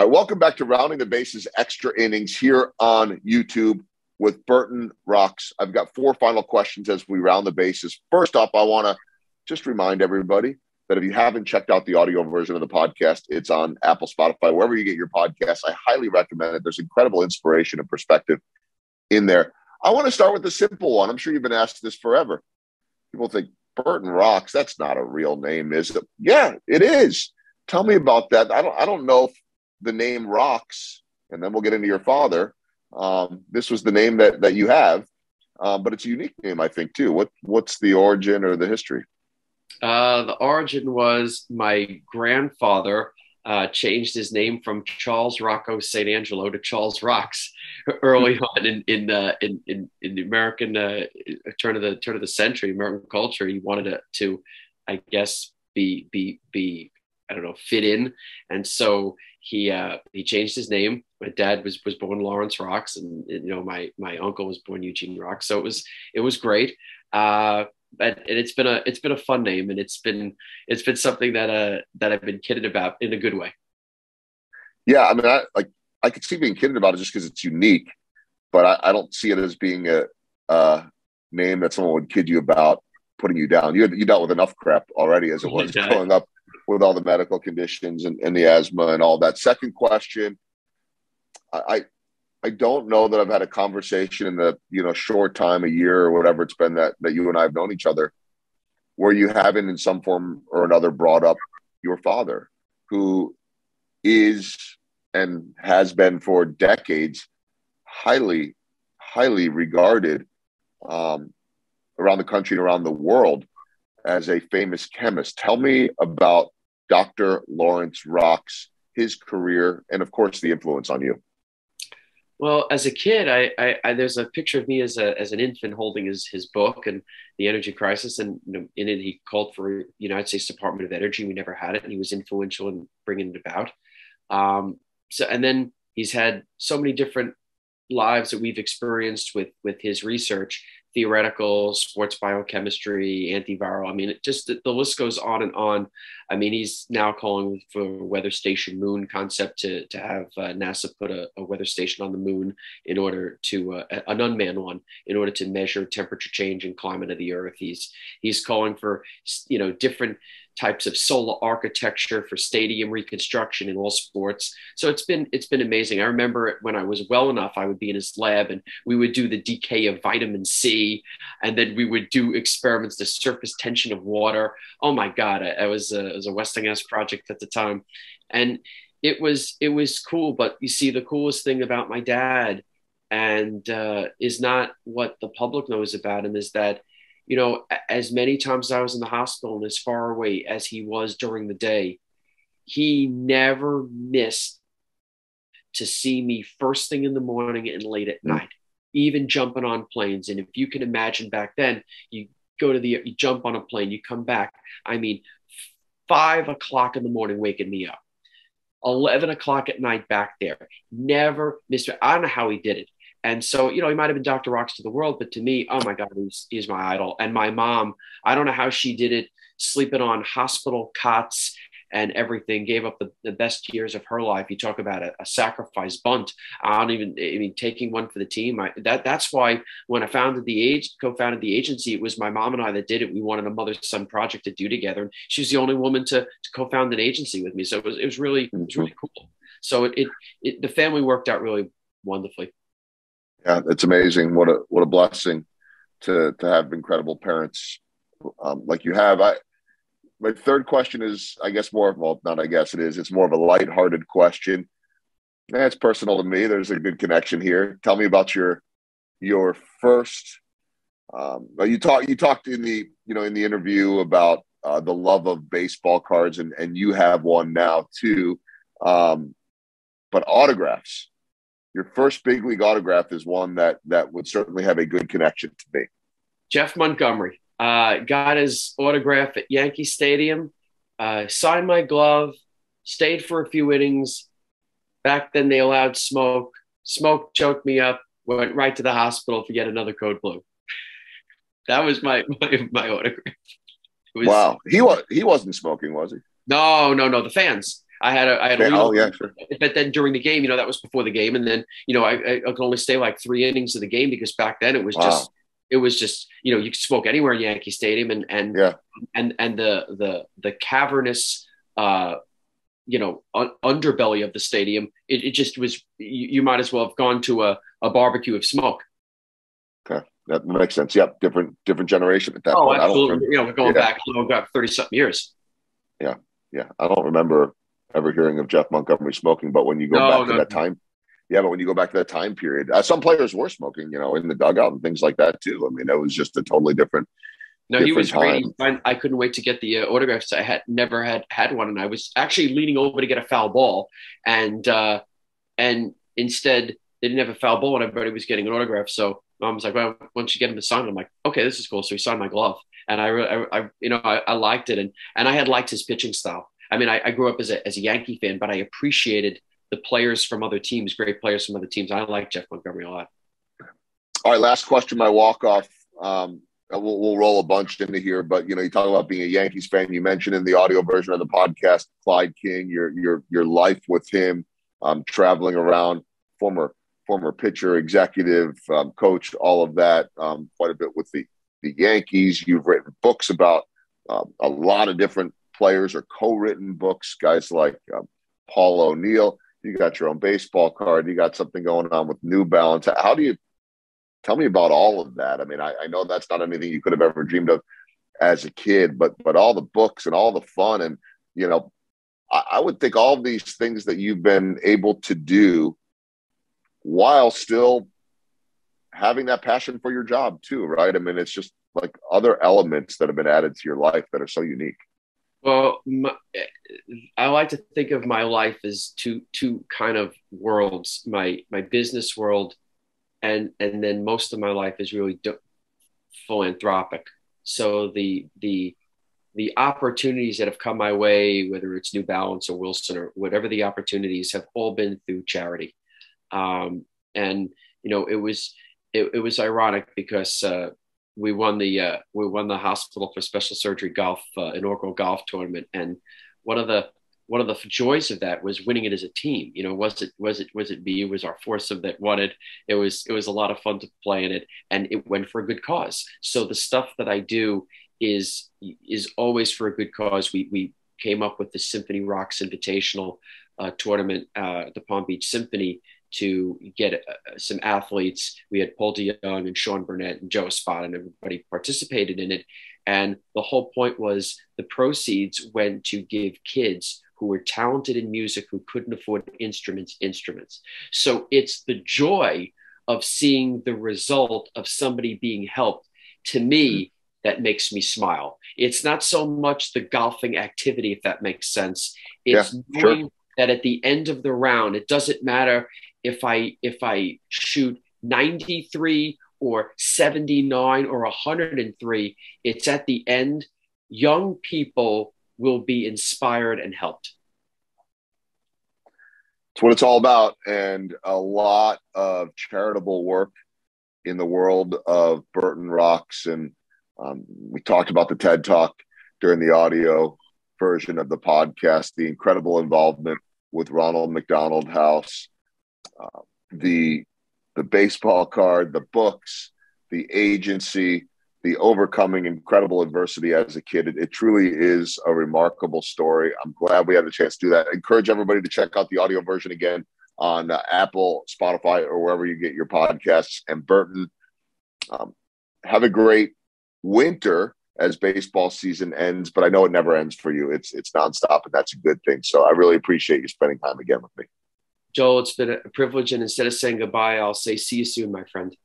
All right, welcome back to Rounding the Bases Extra Innings here on YouTube with Burton Rocks. I've got 4 final questions as we round the bases. First off, I want to just remind everybody that if you haven't checked out the audio version of the podcast, it's on Apple, Spotify, wherever you get your podcasts. I highly recommend it. There's incredible inspiration and perspective in there. I want to start with the simple one. I'm sure you've been asked this forever. People think, Burton Rocks, that's not a real name, is it? Yeah, it is. Tell me about that. I don't know if the name Rocks, and then we'll get into your father. This was the name that you have, but it's a unique name, I think, too. What's the origin or the history? The origin was my grandfather changed his name from Charles Rocco St. Angelo to Charles Rocks early on in the American turn of the century, American culture. He wanted to I guess, be I don't know, fit in, and so he changed his name. My dad was born Lawrence Rocks, and my uncle was born Eugene Rocks. So it was great. But it's been a fun name, and it's been something that I've been kidded about in a good way. Yeah, I mean, I could see being kidded about it just because it's unique, but I don't see it as being a name that someone would kid you about putting you down. You dealt with enough crap already as it was growing up with all the medical conditions and the asthma and all that. Second question, I don't know that I've had a conversation in the short time, a year or whatever it's been that you and I have known each other, where you haven't in some form or another brought up your father, who is and has been for decades highly, highly regarded around the country and around the world as a famous chemist. Tell me about Dr. Lawrence Rocks, his career, and of course the influence on you. Well, as a kid, I there's a picture of me as an infant holding his book and the energy crisis, and in it he called for the United States Department of Energy. We never had it, and he was influential in bringing it about. And then he's had so many different lives that we've experienced with his research, theoretical, sports biochemistry, antiviral. I mean, the list goes on and on. I mean, he's now calling for weather station moon concept to have NASA put a weather station on the moon in order to an unmanned one in order to measure temperature change and climate of the Earth. He's calling for different types of solar architecture for stadium reconstruction in all sports. So it's been amazing. I remember when I was well enough, I would be in his lab and we would do the decay of vitamin C, and then we would do experiments, the surface tension of water. Oh my God, it was a Westinghouse project at the time, and it was cool. But you see, the coolest thing about my dad, and is not what the public knows about him, is that as many times as I was in the hospital and as far away as he was during the day, he never missed to see me first thing in the morning and late at night, even jumping on planes. And if you can imagine back then, you jump on a plane, you come back. I mean, 5 o'clock in the morning, waking me up, 11 o'clock at night back there, never missed it. I don't know how he did it. And so, he might have been Dr. Rocks to the world, but to me, oh my God, he's my idol. And my mom, I don't know how she did it, sleeping on hospital cots and everything, gave up the best years of her life. You talk about a sacrifice bunt. Taking one for the team. That's why when I co-founded the agency, it was my mom and I that did it. We wanted a mother-son project to do together. And she was the only woman to co-found an agency with me. So it was really cool. So the family worked out really wonderfully. Yeah, it's amazing. What a blessing to have incredible parents like you have. My third question is, I guess, it's more of a lighthearted question. It's personal to me. There's a good connection here. Tell me about your first. You talked in the in the interview about the love of baseball cards, and you have one now too. But autographs. Your first big league autograph is one that would certainly have a good connection to me. Jeff Montgomery got his autograph at Yankee Stadium, signed my glove, stayed for a few innings. Back then they allowed smoke. Smoke choked me up, went right to the hospital to get another code blue. That was my autograph. Wow. He wasn't smoking, was he? No. The fans. I had a Okay. lead Oh over, yeah, sure. but then during the game, that was before the game, and then I could only stay like 3 innings of the game because back then Wow. it was just you could smoke anywhere in Yankee Stadium, Yeah. and the cavernous underbelly of the stadium, it just was you might as well have gone to a barbecue of smoke. Okay. That makes sense. Yep. Different generation at that Oh, point. I don't absolutely. remember. We're going Yeah. back, got 30 something years. Yeah. Yeah. I don't remember ever hearing of Jeff Montgomery smoking, but when you go No, back to no, that time, yeah, but when you go back to that time period, some players were smoking, in the dugout and things like that too. I mean, it was just a totally no. He different was great. time. I couldn't wait to get the autographs. I had never had one, and I was actually leaning over to get a foul ball, and instead they didn't have a foul ball, and everybody was getting an autograph. So mom was like, "Well, why don't you get him to sign it?" I'm like, "Okay, this is cool." So he signed my glove, and I liked it, and I had liked his pitching style. I mean, I grew up as a Yankee fan, but I appreciated the players from other teams, great players from other teams. I like Jeff Montgomery a lot. All right, last question, my walk off. We'll roll a bunch into here, but you talk about being a Yankees fan. You mentioned in the audio version of the podcast, Clyde King, your life with him, traveling around, former pitcher, executive, coach, all of that, quite a bit with the Yankees. You've written books about a lot of different players or co-written books, guys like Paul O'Neill. You got your own baseball card. You got something going on with New Balance. How do you tell me about all of that? I mean, I know that's not anything you could have ever dreamed of as a kid, but all the books and all the fun. And, I would think all of these things that you've been able to do while still having that passion for your job too, right? I mean, it's just like other elements that have been added to your life that are so unique. Well, I like to think of my life as two kind of worlds: my business world, and then most of my life is really philanthropic. So the opportunities that have come my way, whether it's New Balance or Wilson or whatever the opportunities, have all been through charity. And it was ironic because we won the hospital for special surgery golf inaugural golf tournament, and one of the joys of that was winning it as a team. Was it me? It was our foursome that won it. It was a lot of fun to play in it, and it went for a good cause. So the stuff that I do is always for a good cause. We came up with the Symphony Rocks Invitational tournament, the Palm Beach Symphony, to get some athletes. We had Paul DeYoung and Sean Burnett and Joe Espada, and everybody participated in it. And the whole point was the proceeds went to give kids who were talented in music who couldn't afford instruments. So it's the joy of seeing the result of somebody being helped, to me, that makes me smile. It's not so much the golfing activity, if that makes sense. It's knowing that at the end of the round, it doesn't matter if I shoot 93 or 79 or 103, it's at the end, young people will be inspired and helped. It's what it's all about. And a lot of charitable work in the world of Burton Rocks. And we talked about the TED Talk during the audio version of the podcast, the incredible involvement with Ronald McDonald House, the baseball card, the books, the agency, the overcoming incredible adversity as a kid. It truly is a remarkable story. I'm glad we had the chance to do that. I encourage everybody to check out the audio version again on Apple, Spotify, or wherever you get your podcasts. And Burton, have a great winter as baseball season ends, but I know it never ends for you. It's nonstop, and that's a good thing. So I really appreciate you spending time again with me. Joel, it's been a privilege. And instead of saying goodbye, I'll say see you soon, my friend.